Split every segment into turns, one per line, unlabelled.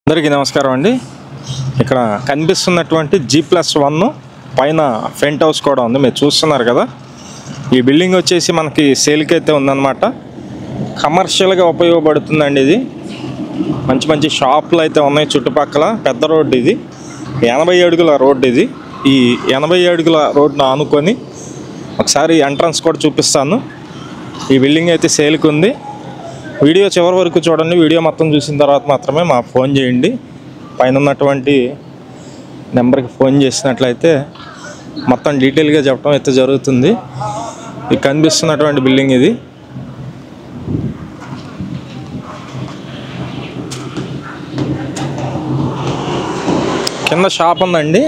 అందరికీ నమస్కారం అండి. ఇక్కడ కనిపిస్తున్నటువంటి G+1 పైన ఫ్రంట్ హౌస్ కూడా ఉంది. మీరు చూస్తున్నారు కదా, ఈ బిల్డింగ్ వచ్చేసి మనకి సేల్కి అయితే ఉందన్నమాట. కమర్షియల్గా ఉపయోగపడుతుందండి. ఇది మంచి మంచి షాపులు అయితే ఉన్నాయి చుట్టుపక్కల. పెద్ద రోడ్డు ఇది, 80 అడుగుల రోడ్డు ఇది. ఈ 80 అడుగుల రోడ్డును ఆనుకొని ఒకసారి ఎంట్రన్స్ కూడా చూపిస్తాను. ఈ బిల్డింగ్ అయితే సేల్కి ఉంది. వీడియో చివరి వరకు చూడండి. వీడియో మొత్తం చూసిన తర్వాత మాత్రమే మాకు ఫోన్ చేయండి. పైన ఉన్నటువంటి నెంబర్కి ఫోన్ చేసినట్లయితే మొత్తం డీటెయిల్గా చెప్పడం అయితే జరుగుతుంది. ఇది కనిపిస్తున్నటువంటి బిల్డింగ్ ఇది. కింద షాప్ ఉందండి.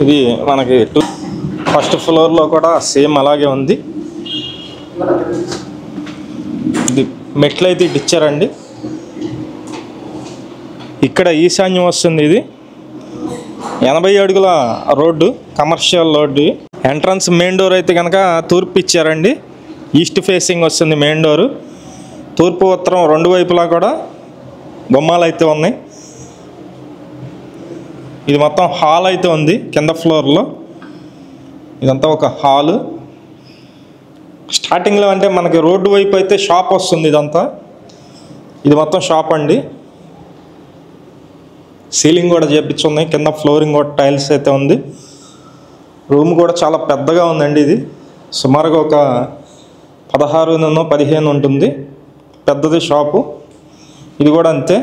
ఇది మనకి ఫస్ట్ ఫ్లోర్లో కూడా సేమ్ అలాగే ఉంది. ఇది మెట్లు అయితే ఇటు ఇచ్చారండి. ఇక్కడ ఈశాన్యం వస్తుంది. ఇది 80 అడుగుల road, commercial road. Entrance main door అయితే కనుక తూర్పు ఇచ్చారండి. ఈస్ట్ ఫేసింగ్ వస్తుంది మెయిన్ డోరు. తూర్పు ఉత్తరం రెండు వైపులా కూడా గుమ్మాలు అయితే ఉన్నాయి. ఇది మొత్తం హాల్ అయితే ఉంది కింద ఫ్లోర్లో. ఇదంతా ఒక హాలు. స్టార్టింగ్లో అంటే మనకి రోడ్డు వైపు అయితే షాప్ వస్తుంది. ఇదంతా ఇది మొత్తం షాప్ అండి. సీలింగ్ కూడా చేపించున్నాయి. కింద ఫ్లోరింగ్ కూడా టైల్స్ అయితే ఉంది. రూమ్ కూడా చాలా పెద్దగా ఉందండి. ఇది సుమారుగా ఒక 16-15 ఉంటుంది. పెద్దది షాపు. ఇది కూడా అంతే.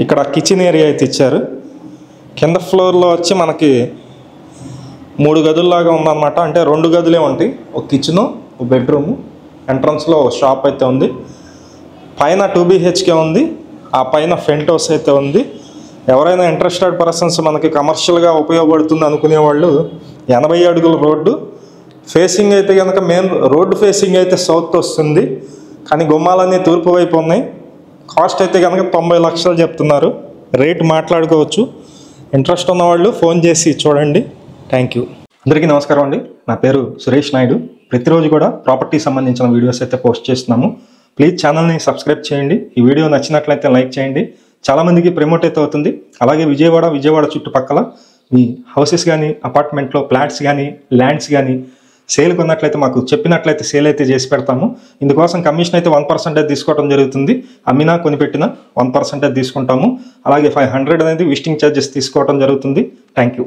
ఇక్కడ కిచెన్ ఏరియా అయితే ఇచ్చారు. కింద ఫ్లోర్లో వచ్చి మనకి 3 గదుల్లాగా ఉందన్నమాట. అంటే 2 గదులే ఉంటాయి, ఒక కిచెను, ఒక బెడ్రూము. ఎంట్రన్స్లో షాప్ అయితే ఉంది. పైన 2 BHK ఉంది. ఆ పైన ఫ్రంట్ హౌస్ అయితే ఉంది. ఎవరైనా ఇంట్రెస్టెడ్ పర్సన్స్ మనకి కమర్షియల్గా ఉపయోగపడుతుంది అనుకునే వాళ్ళు 80 అడుగుల రోడ్డు ఫేసింగ్ అయితే కనుక మెయిన్ రోడ్డు ఫేసింగ్ అయితే సౌత్ వస్తుంది. కానీ గుమ్మాలన్నీ తూర్పు వైపు ఉన్నాయి. కాస్ట్ అయితే కనుక 90 లక్షలు చెప్తున్నారు. రేట్ మాట్లాడుకోవచ్చు. ఇంట్రెస్ట్ ఉన్నవాళ్ళు ఫోన్ చేసి చూడండి. Thank you. అందరికీ నమస్కారం అండి. నా పేరు సురేష్ నాయుడు. ప్రతిరోజు కూడా ప్రాపర్టీ సంబంధించిన వీడియోస్ అయితే పోస్ట్ చేస్తున్నాము. ప్లీజ్ ఛానల్ని సబ్స్క్రైబ్ చేయండి. ఈ వీడియో నచ్చినట్లయితే లైక్ చేయండి. చాలామందికి ప్రమోట్ అయితే అవుతుంది. అలాగే విజయవాడ చుట్టుపక్కల మీ హౌసెస్ కానీ, అపార్ట్మెంట్లో ఫ్లాట్స్ కానీ, ల్యాండ్స్ కానీ సేల్కి ఉన్నట్లయితే మాకు చెప్పినట్లయితే సేల్ అయితే చేసి పెడతాము. ఇందుకోసం కమిషన్ అయితే 1% తీసుకోవడం జరుగుతుంది. అమ్మినా కొనిపెట్టినా 1% తీసుకుంటాము. అలాగే 500 అనేది విజిటింగ్ ఛార్జెస్ తీసుకోవడం జరుగుతుంది. Thank you.